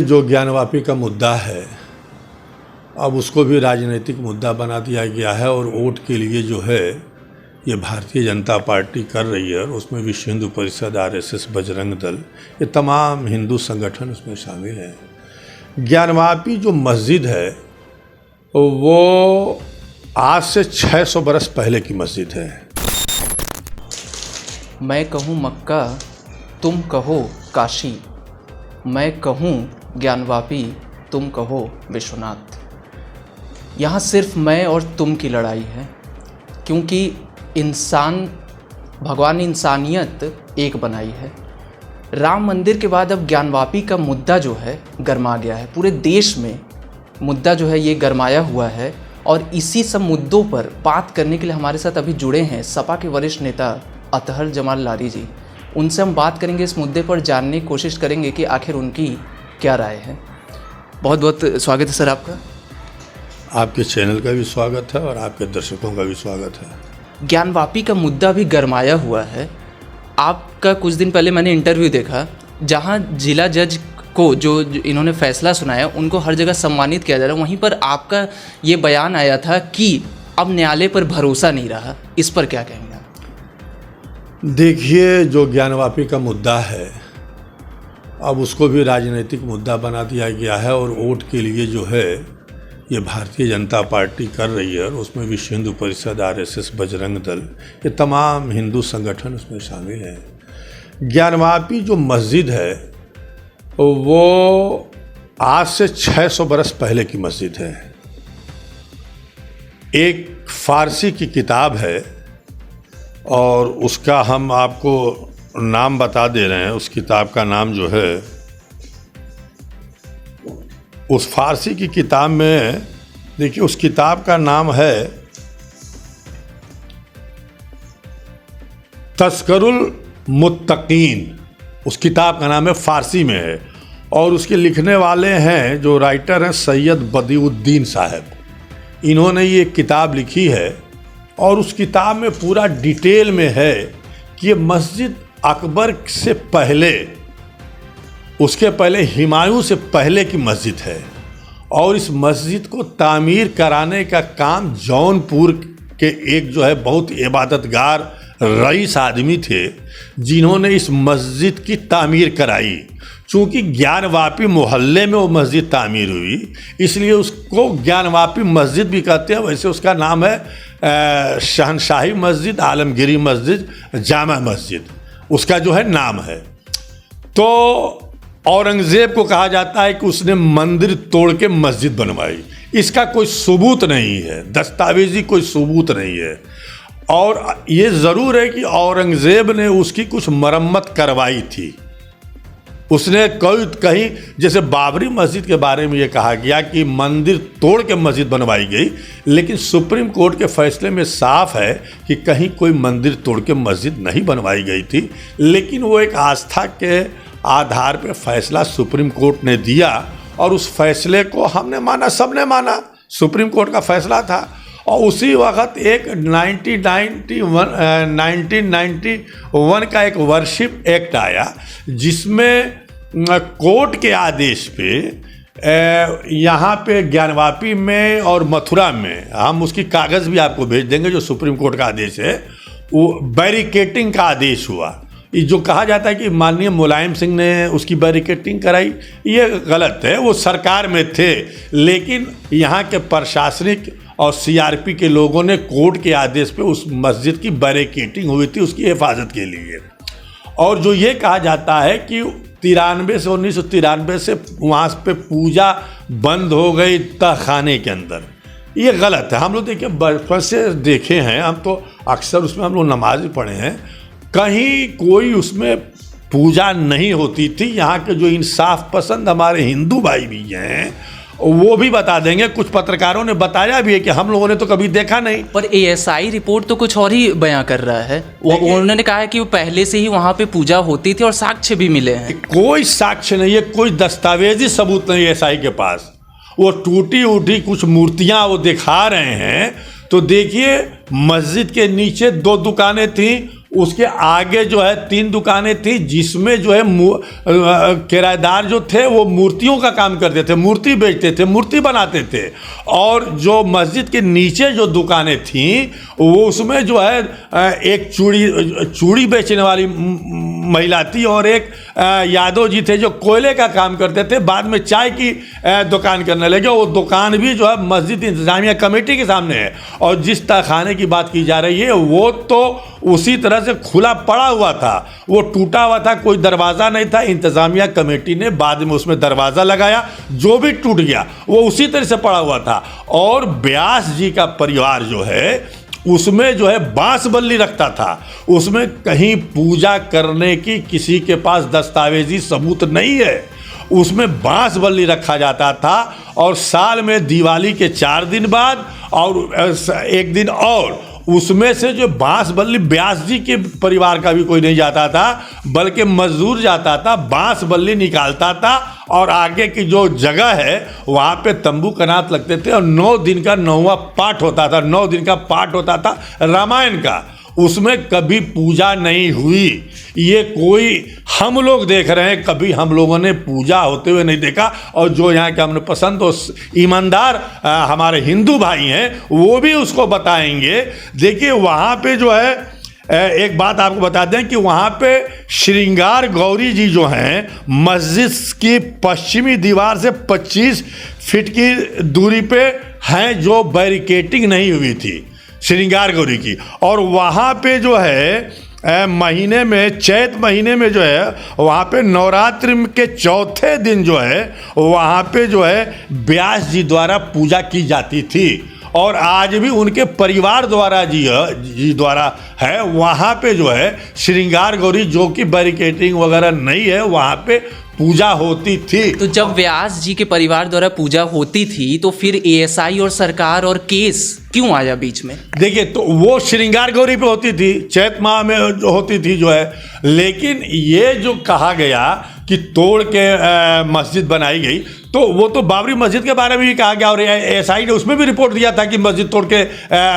जो ज्ञानवापी का मुद्दा है अब उसको भी राजनीतिक मुद्दा बना दिया गया है और वोट के लिए जो है ये भारतीय जनता पार्टी कर रही है और उसमें विश्व हिंदू परिषद, आरएसएस, बजरंग दल, ये तमाम हिंदू संगठन उसमें शामिल हैं। ज्ञानवापी जो मस्जिद है वो आज से 600 बरस पहले की मस्जिद है। मैं कहूँ मक्का, तुम कहो काशी, मैं कहूँ ज्ञानवापी, तुम कहो विश्वनाथ। यहाँ सिर्फ मैं और तुम की लड़ाई है, क्योंकि भगवान इंसानियत एक बनाई है। राम मंदिर के बाद अब ज्ञानवापी का मुद्दा जो है गरमा गया है। पूरे देश में मुद्दा जो है ये गरमाया हुआ है और इसी सब मुद्दों पर बात करने के लिए हमारे साथ अभी जुड़े हैं सपा के वरिष्ठ नेता अतहर जमाल लारी जी। उनसे हम बात करेंगे, इस मुद्दे पर जानने की कोशिश करेंगे कि आखिर उनकी क्या राय है। बहुत बहुत स्वागत है सर आपका। आपके चैनल का भी स्वागत है और आपके दर्शकों का भी स्वागत है। ज्ञानवापी का मुद्दा भी गरमाया हुआ है। आपका कुछ दिन पहले मैंने इंटरव्यू देखा जहां जिला जज को जो इन्होंने फैसला सुनाया उनको हर जगह सम्मानित किया जा रहा है, वहीं पर आपका ये बयान आया था कि अब न्यायालय पर भरोसा नहीं रहा। इस पर क्या कहेंगे आप? देखिए, जो ज्ञानवापी का मुद्दा है अब उसको भी राजनीतिक मुद्दा बना दिया गया है और वोट के लिए जो है ये भारतीय जनता पार्टी कर रही है और उसमें विश्व हिंदू परिषद, आरएसएस, बजरंग दल, ये तमाम हिंदू संगठन उसमें शामिल हैं। ज्ञानवापी जो मस्जिद है वो आज से 600 बरस पहले की मस्जिद है। एक फारसी की किताब है और उसका हम आपको नाम बता दे रहे हैं। उस किताब का नाम जो है, उस फारसी की किताब में देखिए, उस किताब का नाम है तस्करुल मुत्तकीन। उस किताब का नाम है, फारसी में है और उसके लिखने वाले हैं, जो राइटर हैं, सैयद बदिउद्दीन साहब। इन्होंने ये किताब लिखी है और उस किताब में पूरा डिटेल में है कि ये मस्जिद अकबर से पहले, उसके पहले हुमायूं से पहले की मस्जिद है और इस मस्जिद को तामीर कराने का काम जौनपुर के एक जो है बहुत इबादतगार रईस आदमी थे जिन्होंने इस मस्जिद की तामीर कराई। चूँकि ज्ञानवापी मोहल्ले में वो मस्जिद तामीर हुई इसलिए उसको ज्ञानवापी मस्जिद भी कहते हैं। वैसे उसका नाम है शहनशाही मस्जिद, आलमगिरी मस्जिद, जामा मस्जिद, उसका जो है नाम है। तो औरंगज़ेब को कहा जाता है कि उसने मंदिर तोड़ के मस्जिद बनवाई। इसका कोई सबूत नहीं है, दस्तावेजी कोई सबूत नहीं है। और ये ज़रूर है कि औरंगज़ेब ने उसकी कुछ मरम्मत करवाई थी। उसने कहीं, जैसे बाबरी मस्जिद के बारे में ये कहा गया कि मंदिर तोड़ के मस्जिद बनवाई गई, लेकिन सुप्रीम कोर्ट के फैसले में साफ है कि कहीं कोई मंदिर तोड़ के मस्जिद नहीं बनवाई गई थी। लेकिन वो एक आस्था के आधार पे फैसला सुप्रीम कोर्ट ने दिया और उस फैसले को हमने माना, सबने माना। सुप्रीम कोर्ट का फैसला था और उसी वक्त एक 1991 का एक वर्शिप एक्ट आया जिसमें कोर्ट के आदेश पे यहाँ पे ज्ञानवापी में और मथुरा में, हम उसकी कागज़ भी आपको भेज देंगे, जो सुप्रीम कोर्ट का आदेश है, वो बैरिकेटिंग का आदेश हुआ। ये जो कहा जाता है कि माननीय मुलायम सिंह ने उसकी बैरिकेटिंग कराई, ये गलत है। वो सरकार में थे, लेकिन यहाँ के प्रशासनिक और सीआरपी के लोगों ने कोर्ट के आदेश पे उस मस्जिद की बैरिकेटिंग हुई थी उसकी हिफाजत के लिए। और जो ये कहा जाता है कि 1993 से वहाँ पे पूजा बंद हो गई तहखाने के अंदर, ये गलत है। हम लोग देखिए बचपन से देखे हैं, हम तो अक्सर उसमें हम लोग नमाज पढ़े हैं, कहीं कोई उसमें पूजा नहीं होती थी। यहाँ के जो इंसाफ पसंद हमारे हिंदू भाई भी हैं वो भी बता देंगे, कुछ पत्रकारों ने बताया भी है कि हम लोगों ने तो कभी देखा नहीं। पर एएसआई रिपोर्ट तो कुछ और ही बयां कर रहा है। उन्होंने कहा है कि वो पहले से ही वहाँ पे पूजा होती थी और साक्ष्य भी मिले हैं। कोई साक्ष्य नहीं है, कोई दस्तावेजी सबूत नहीं है एएसआई के पास। वो टूटी उठी कुछ मूर्तियाँ वो दिखा रहे हैं। तो देखिए, मस्जिद के नीचे 2 दुकानें थीं उसके आगे जो है 3 दुकानें थी, जिसमें जो है किराएदार जो थे वो मूर्तियों का काम करते थे, मूर्ति बेचते थे, मूर्ति बनाते थे। और जो मस्जिद के नीचे जो दुकानें थीं वो उसमें जो है एक चूड़ी बेचने वाली महिला थी और एक यादव जी थे जो कोयले का काम करते थे, बाद में चाय की दुकान करने लगे। वो दुकान भी जो है मस्जिद इंतजामिया कमेटी के सामने है। और जिस तहखाने की बात की जा रही है वो तो उसी तरह से खुला पड़ा हुआ था, वो टूटा हुआ था, कोई दरवाज़ा नहीं था। इंतजामिया कमेटी ने बाद में उसमें दरवाज़ा लगाया, जो भी टूट गया वो उसी तरह से पड़ा हुआ था। और व्यास जी का परिवार जो है उसमें जो है बांस बल्ली रखता था, उसमें कहीं पूजा करने की किसी के पास दस्तावेजी सबूत नहीं है। उसमें बांस बल्ली रखा जाता था और साल में दिवाली के 4 दिन बाद और 1 दिन और उसमें से जो बांस बल्ली व्यास जी के परिवार का भी कोई नहीं जाता था, बल्कि मजदूर जाता था, बांस बल्ली निकालता था और आगे की जो जगह है वहाँ पे तंबू कनात लगते थे और 9 दिन का 9वां पाठ होता था, 9 दिन का पाठ होता था रामायण का। उसमें कभी पूजा नहीं हुई। ये कोई हम लोग देख रहे हैं, कभी हम लोगों ने पूजा होते हुए नहीं देखा। और जो यहाँ के हमने पसंद और ईमानदार हमारे हिंदू भाई हैं वो भी उसको बताएंगे। देखिए वहाँ पे जो है एक बात आपको बता दें कि वहाँ पे श्रृंगार गौरी जी जो हैं मस्जिद की पश्चिमी दीवार से 25 फीट की दूरी पे हैं, जो बैरिकेटिंग नहीं हुई थी श्रृंगार गौरी की। और वहाँ पे जो है महीने में चैत महीने में जो है वहाँ पे नवरात्रि के चौथे दिन जो है वहाँ पे जो है व्यास जी द्वारा पूजा की जाती थी। और आज भी उनके परिवार द्वारा जी द्वारा है वहाँ पे जो है श्रृंगार गौरी, जो कि बैरिकेटिंग वगैरह नहीं है, वहाँ पे पूजा होती थी। तो जब व्यास जी के परिवार द्वारा पूजा होती थी तो फिर एएसआई और सरकार और केस क्यों आया बीच में? देखिए तो वो श्रृंगार गौरी पे होती थी, चैत माह में जो होती थी जो है। लेकिन ये जो कहा गया कि तोड़ के मस्जिद बनाई गई, तो वो तो बाबरी मस्जिद के बारे में भी कहा गया और एएसआई ने उसमें भी रिपोर्ट दिया था कि मस्जिद तोड़ के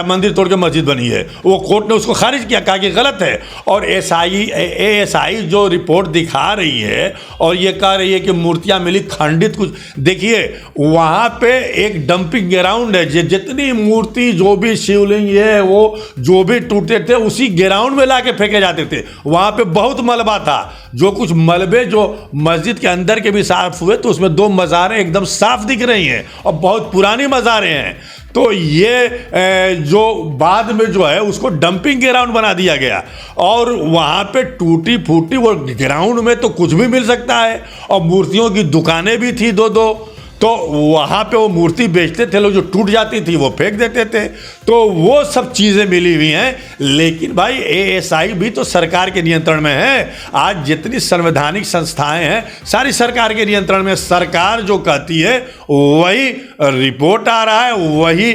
मंदिर तोड़ के मस्जिद बनी है। वो कोर्ट ने उसको खारिज किया, कहा कि गलत है। और एएसआई जो रिपोर्ट दिखा रही है और ये कह रही है कि मूर्तियां मिली खंडित कुछ। देखिए वहाँ पे एक डंपिंग ग्राउंड है, जितनी मूर्ति जो भी शिवलिंग है वो जो भी टूटे थे उसी ग्राउंड में ला के फेंके जाते थे। वहाँ पे बहुत मलबा था, जो कुछ मलबे जो मस्जिद के अंदर के भी साफ हुए तो उसमें 2 मज़ारें एकदम साफ दिख रही हैं और बहुत पुरानी मज़ारें हैं। तो ये जो बाद में जो है उसको डंपिंग ग्राउंड बना दिया गया और वहाँ पे टूटी फूटी वो ग्राउंड में तो कुछ भी मिल सकता है। और मूर्तियों की दुकानें भी थी 2-2, तो वहाँ पे वो मूर्ति बेचते थे लोग, जो टूट जाती थी वो फेंक देते थे। तो वो सब चीज़ें मिली हुई हैं। लेकिन भाई एएसआई भी तो सरकार के नियंत्रण में है। आज जितनी संवैधानिक संस्थाएं हैं सारी सरकार के नियंत्रण में। सरकार जो कहती है वही रिपोर्ट आ रहा है, वही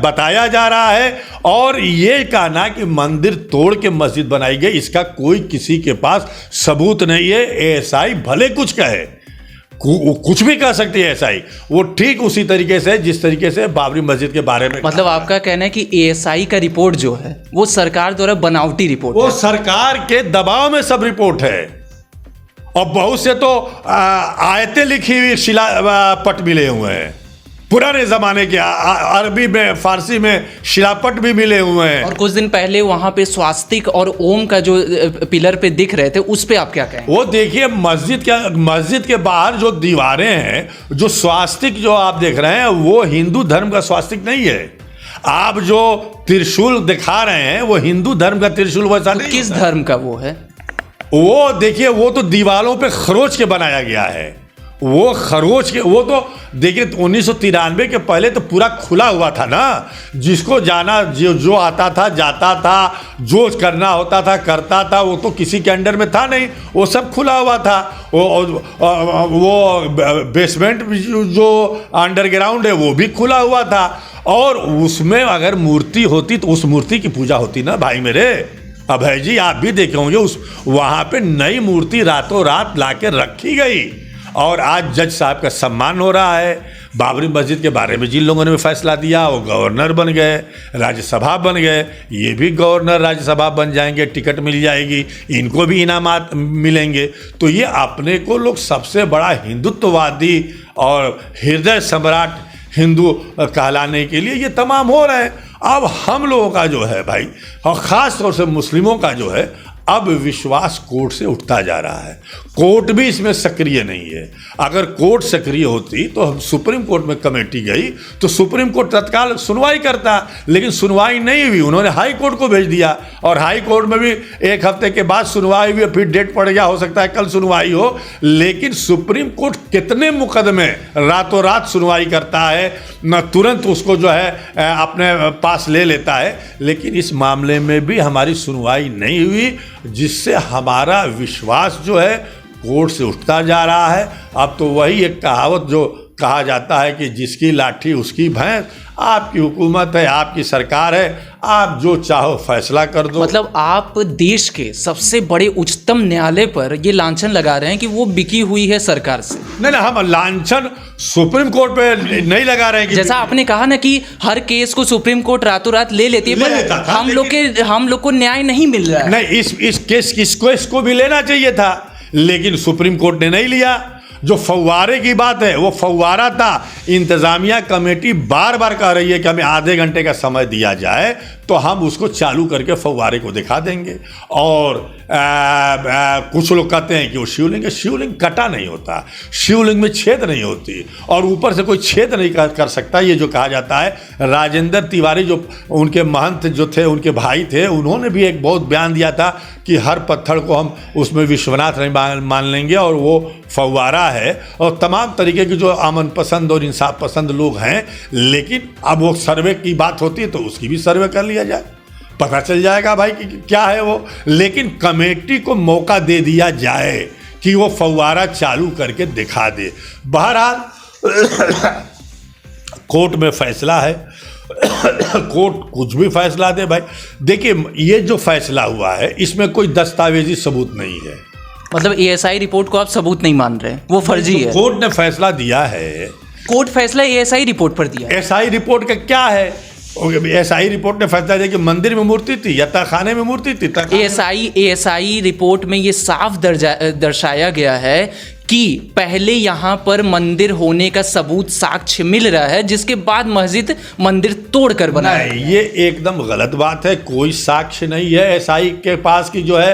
बताया जा रहा है। और ये कहना कि मंदिर तोड़ के मस्जिद बनाई गई, इसका कोई किसी के पास सबूत नहीं है। एएसआई भले कुछ कहे, कुछ भी कह सकती है एएसआई, वो ठीक उसी तरीके से जिस तरीके से बाबरी मस्जिद के बारे में। मतलब आपका कहना है कि एएसआई का रिपोर्ट जो है वो सरकार द्वारा बनावटी रिपोर्ट वो है। सरकार के दबाव में सब रिपोर्ट है। और बहुत से तो आयतें लिखी हुई शिलापट मिले हुए हैं, पुराने ज़माने के अरबी में फारसी में शिलापट भी मिले हुए हैं। और कुछ दिन पहले वहाँ पे स्वास्तिक और ओम का जो पिलर पे दिख रहे थे उस पे आप क्या कहें? वो देखिए मस्जिद के बाहर जो दीवारें हैं, जो स्वास्तिक जो आप देख रहे हैं वो हिंदू धर्म का स्वास्तिक नहीं है। आप जो त्रिशूल दिखा रहे हैं वो हिंदू धर्म का त्रिशूल वैसा नहीं। किस धर्म का वो है? वो देखिए वो तो दीवारों पे खरोच के बनाया गया है। वो खरोच के, वो तो देखिए 1993 के पहले तो पूरा खुला हुआ था ना, जिसको जाना जो आता था जाता था, जो करना होता था करता था। वो तो किसी के अंडर में था नहीं, वो सब खुला हुआ था। वो बेसमेंट जो अंडरग्राउंड है वो भी खुला हुआ था। और उसमें अगर मूर्ति होती तो उस मूर्ति की पूजा होती ना भाई मेरे। अभय जी आप भी देखे होंगे, उस वहाँ पे नई मूर्ति रातों रात ला के रखी गई और आज जज साहब का सम्मान हो रहा है। बाबरी मस्जिद के बारे में जिन लोगों ने फैसला दिया वो गवर्नर बन गए, राज्यसभा बन गए, ये भी गवर्नर राज्यसभा बन जाएंगे, टिकट मिल जाएगी, इनको भी इनामात मिलेंगे। तो ये अपने को लोग सबसे बड़ा हिंदुत्ववादी और हृदय सम्राट हिंदू कहलाने के लिए ये तमाम हो रहे हैं। अब हम लोगों का जो है भाई, और ख़ास तौर से मुस्लिमों का जो है, अब विश्वास कोर्ट से उठता जा रहा है। कोर्ट भी इसमें सक्रिय नहीं है। अगर कोर्ट सक्रिय होती तो हम सुप्रीम कोर्ट में कमेटी गई तो सुप्रीम कोर्ट तत्काल सुनवाई करता, लेकिन सुनवाई नहीं हुई, उन्होंने हाई कोर्ट को भेज दिया और हाई कोर्ट में भी एक हफ्ते के बाद सुनवाई हुई, फिर डेट पड़ गया, हो सकता है कल सुनवाई हो। लेकिन सुप्रीम कोर्ट कितने मुकदमे रातों रात सुनवाई करता है, न तुरंत उसको जो है अपने पास ले लेता है। लेकिन इस मामले में भी हमारी सुनवाई नहीं हुई, जिससे हमारा विश्वास जो है कोर्ट से उठता जा रहा है। अब तो वही एक कहावत जो कहा जाता है कि जिसकी लाठी उसकी भैंस, आपकी हुकूमत है, आपकी सरकार है, आप जो चाहो फैसला कर दो। मतलब आप देश के सबसे बड़े उच्चतम न्यायालय पर ये लांछन लगा रहे हैं कि वो बिकी हुई है सरकार से। नहीं, हम लांछन सुप्रीम कोर्ट पे नहीं लगा रहे हैं कि जैसा आपने कहा ना कि हर केस को सुप्रीम कोर्ट रातों रात ले लेती है, पर हम लोग को न्याय नहीं मिल रहा है। नहीं, इस केस को भी लेना चाहिए था, लेकिन सुप्रीम कोर्ट ने नहीं लिया। जो फव्वारे की बात है वो फव्वारा था। इंतजामिया कमेटी बार बार कह रही है कि हमें आधे घंटे का समय दिया जाए तो हम उसको चालू करके फव्वारे को दिखा देंगे। और कुछ लोग कहते हैं कि वो शिवलिंग कटा नहीं होता, शिवलिंग में छेद नहीं होती और ऊपर से कोई छेद नहीं कर सकता, ये जो कहा जाता है। राजेंद्र तिवारी जो उनके महंत जो थे, उनके भाई थे, उन्होंने भी एक बहुत बयान दिया था कि हर पत्थर को हम उसमें विश्वनाथ नहीं मान लेंगे और वो फव्वारा है। और तमाम तरीके की जो अमन पसंद और इंसाफ पसंद लोग हैं, लेकिन अब वो सर्वे की बात होती है तो उसकी भी सर्वे कर लिया जाए, पता चल जाएगा भाई कि क्या है वो। लेकिन कमेटी को मौका दे दिया जाए कि वो फव्वारा चालू करके दिखा दे। बहरहाल कोर्ट में फैसला है, कोर्ट कुछ भी फैसला दे भाई। देखिए, ये जो फैसला हुआ है इसमें कोई दस्तावेजी सबूत नहीं है। मतलब एएसआई रिपोर्ट को आप सबूत नहीं मान रहे, वो फर्जी है। कोर्ट ने फैसला दिया है, कोर्ट फैसला एएसआई रिपोर्ट पर दिया। एएसआई रिपोर्ट का क्या है? एएसआई रिपोर्ट ने फैसला दिया कि मंदिर में मूर्ति थी या तहखाने में मूर्ति थी। एएसआई रिपोर्ट में ये साफ दर्शाया गया है कि पहले यहाँ पर मंदिर होने का सबूत साक्ष्य मिल रहा है, जिसके बाद मस्जिद मंदिर तोड़कर बना है। ये एकदम गलत बात है। कोई साक्ष्य नहीं है एएसआई के पास कि जो है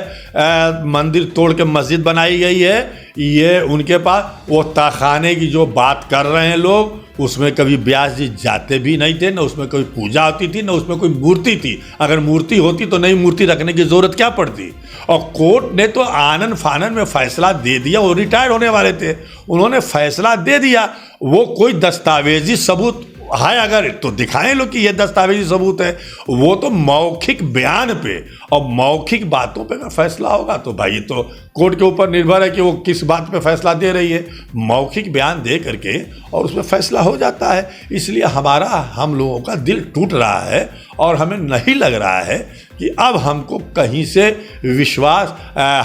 मंदिर तोड़ के मस्जिद बनाई गई है। ये उनके पास वो तहखाने की जो बात कर रहे हैं लोग, उसमें कभी व्यास जी जाते भी नहीं थे, ना उसमें कोई पूजा होती थी, ना उसमें कोई मूर्ति थी। अगर मूर्ति होती तो नई मूर्ति रखने की जरूरत क्या पड़ती। और कोर्ट ने तो आनन फानन में फैसला दे दिया। वो रिटायर होने वाले थे, उन्होंने फैसला दे दिया। वो कोई दस्तावेजी सबूत है अगर तो दिखाएं लोग कि ये दस्तावेजी सबूत है। वो तो मौखिक बयान पे और मौखिक बातों पे अगर फैसला होगा तो भाई ये तो कोर्ट के ऊपर निर्भर है कि वो किस बात पे फैसला दे रही है। मौखिक बयान दे करके और उसमें फैसला हो जाता है। इसलिए हम लोगों का दिल टूट रहा है और हमें नहीं लग रहा है कि अब हमको कहीं से विश्वास,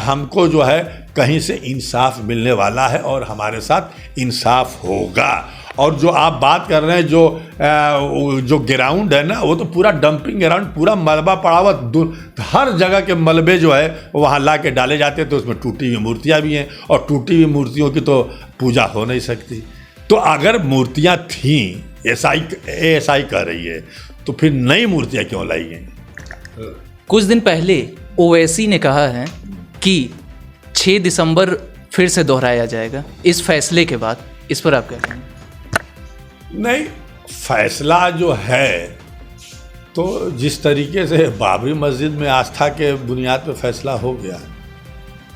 हमको जो है कहीं से इंसाफ मिलने वाला है और हमारे साथ इंसाफ होगा। और जो आप बात कर रहे हैं जो ग्राउंड है ना, वो तो पूरा डंपिंग ग्राउंड, पूरा मलबा पड़ा हुआ, हर जगह के मलबे जो है वहाँ ला के डाले जाते हैं। तो उसमें टूटी हुई मूर्तियाँ भी हैं और टूटी हुई मूर्तियों की तो पूजा हो नहीं सकती। तो अगर मूर्तियाँ थीं, एएसआई कह रही है, तो फिर नई मूर्तियाँ क्यों लाई गई? कुछ दिन पहले ओवैसी ने कहा है कि 6 दिसंबर फिर से दोहराया जाएगा इस फैसले के बाद। इस पर आप क्या कहेंगे? नहीं, फैसला जो है तो जिस तरीके से बाबरी मस्जिद में आस्था के बुनियाद पे फैसला हो गया,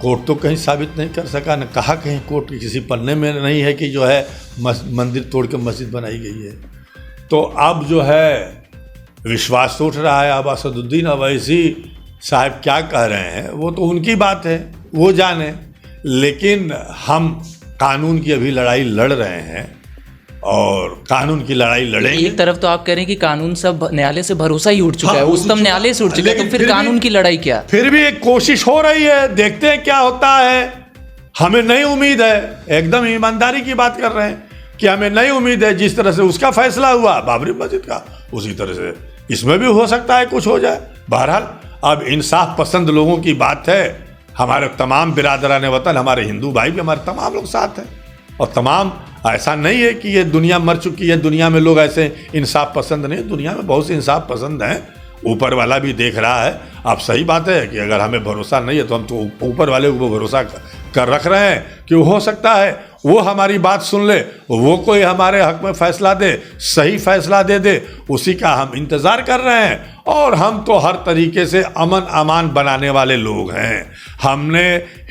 कोर्ट तो कहीं साबित नहीं कर सका, न कहा कहीं कोर्ट के किसी पन्ने में नहीं है कि जो है मंदिर तोड़ के मस्जिद बनाई गई है। तो अब जो है विश्वास तो उठ रहा है। अब असदुद्दीन अवैसी साहब क्या कह रहे हैं वो तो उनकी बात है, वो जाने। लेकिन हम कानून की अभी लड़ाई लड़ रहे हैं और कानून की लड़ाई लड़ेंगे। एक तरफ तो आप कह रहे हैं कि कानून सब न्यायालय से भरोसा ही उठ चुका है, उच्चतम न्यायालय से उठ चुका है, तो फिर कानून की लड़ाई क्या? फिर भी एक कोशिश हो रही है, देखते हैं क्या होता है। हमें नहीं उम्मीद है, एकदम ईमानदारी की बात कर रहे हैं। कि हमें नई उम्मीद है। जिस तरह से उसका फैसला हुआ बाबरी मस्जिद का, उसी तरह से इसमें भी हो सकता है कुछ हो जाए। बहरहाल अब इंसाफ पसंद लोगों की बात है। हमारे तमाम बिरादरान वतन, हमारे हिंदू भाई भी, हमारे तमाम लोग साथ हैं। और तमाम, ऐसा नहीं है कि ये दुनिया मर चुकी है, दुनिया में लोग ऐसे इंसाफ पसंद नहीं, दुनिया में बहुत से इंसाफ पसंद हैं। ऊपर वाला भी देख रहा है। अब सही बात है कि अगर हमें भरोसा नहीं है तो हम तो ऊपर वाले को भरोसा कर रख रहे हैं कि हो सकता है वो हमारी बात सुन ले, वो कोई हमारे हक में फैसला दे, सही फैसला दे, उसी का हम इंतज़ार कर रहे हैं। और हम तो हर तरीके से अमन अमान बनाने वाले लोग हैं। हमने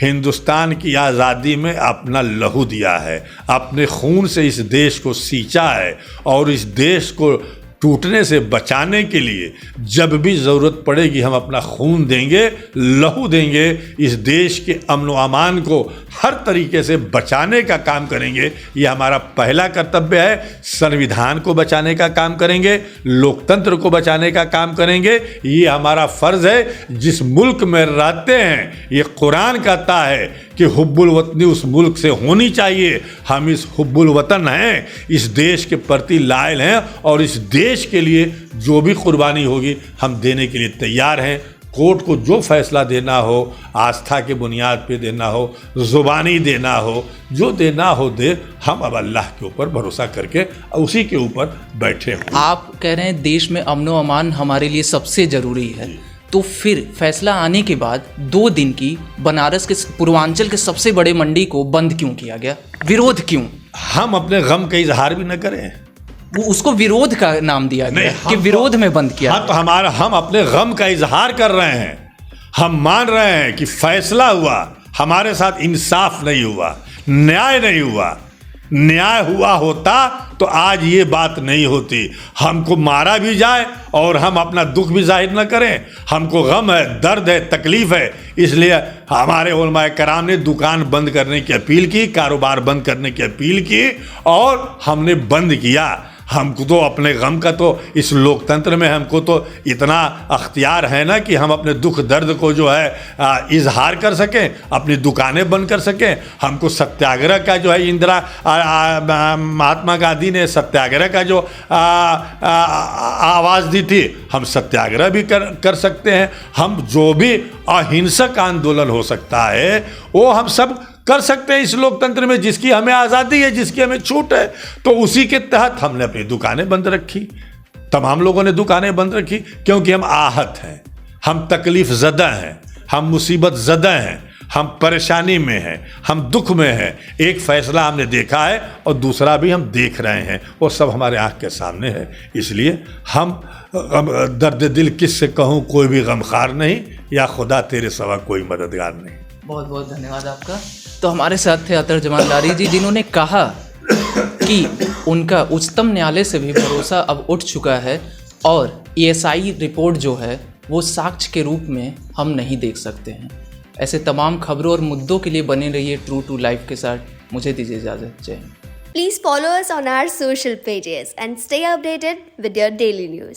हिंदुस्तान की आज़ादी में अपना लहू दिया है, अपने खून से इस देश को सींचा है, और इस देश को टूटने से बचाने के लिए जब भी ज़रूरत पड़ेगी हम अपना खून देंगे, लहू देंगे। इस देश के अमन व अमान को हर तरीके से बचाने का काम करेंगे। ये हमारा पहला कर्तव्य है। संविधान को बचाने का काम करेंगे, लोकतंत्र को बचाने का काम करेंगे। ये हमारा फ़र्ज़ है। जिस मुल्क में रहते हैं, ये कुरान कहता है कि हुब्बुल वतनी उस मुल्क से होनी चाहिए। हम इस हुब्बुल वतन हैं, इस देश के प्रति लायल हैं, और इस देश के लिए जो भी कुर्बानी होगी हम देने के लिए तैयार हैं। कोर्ट को जो फैसला देना हो, आस्था के बुनियाद पे देना हो, ज़ुबानी देना हो, जो देना हो दे। हम अब अल्लाह के ऊपर भरोसा करके उसी के ऊपर बैठे हैं। आप कह रहे हैं देश में अमन व अमान हमारे लिए सबसे ज़रूरी है, तो फिर फैसला आने के बाद 2 दिन की बनारस के पूर्वांचल के सबसे बड़े मंडी को बंद क्यों किया गया? विरोध क्यों? हम अपने गम का इजहार भी न करें। वो उसको विरोध का नाम दिया गया कि विरोध में बंद किया। हाँ, तो हम अपने गम का इजहार कर रहे हैं। हम मान रहे हैं कि फैसला हुआ, हमारे साथ इंसाफ नहीं हुआ, न्याय नहीं हुआ। न्याय हुआ होता तो आज ये बात नहीं होती। हमको मारा भी जाए और हम अपना दुख भी जाहिर न करें। हमको गम है, दर्द है, तकलीफ है, इसलिए हमारे उलमाए कराम ने दुकान बंद करने की अपील की, कारोबार बंद करने की अपील की, और हमने बंद किया। हमको तो अपने गम का, तो इस लोकतंत्र में हमको तो इतना अख्तियार है ना कि हम अपने दुख दर्द को जो है इजहार कर सकें, अपनी दुकानें बंद कर सकें। हमको सत्याग्रह का जो है, महात्मा गांधी ने सत्याग्रह का जो आवाज़ दी थी, हम सत्याग्रह भी कर सकते हैं। हम जो भी अहिंसक आंदोलन हो सकता है वो हम सब कर सकते हैं इस लोकतंत्र में, जिसकी हमें आज़ादी है, जिसकी हमें छूट है। तो उसी के तहत हमने अपनी दुकानें बंद रखी। तमाम लोगों ने दुकानें बंद रखी क्योंकि हम आहत हैं, हम तकलीफ ज़दा हैं, हम मुसीबत ज़दा हैं, हम परेशानी में हैं, हम दुख में हैं। एक फ़ैसला हमने देखा है और दूसरा भी हम देख रहे हैं, वो सब हमारे आँख के सामने है। इसलिए हम दर्द दिल किससे कहूँ, कोई भी गमखार नहीं, या खुदा तेरे सिवा कोई मददगार नहीं। बहुत बहुत धन्यवाद आपका। तो हमारे साथ थे अतर जमानदारी जी, जिन्होंने कहा कि उनका उच्चतम न्यायालय से भी भरोसा अब उठ चुका है, और ESI रिपोर्ट जो है वो साक्ष्य के रूप में हम नहीं देख सकते हैं। ऐसे तमाम खबरों और मुद्दों के लिए बने रहिए ट्रू टू लाइफ के साथ। मुझे दीजिए इजाज़त। जय Hind. Please follow us on our social pages and stay updated with your daily news.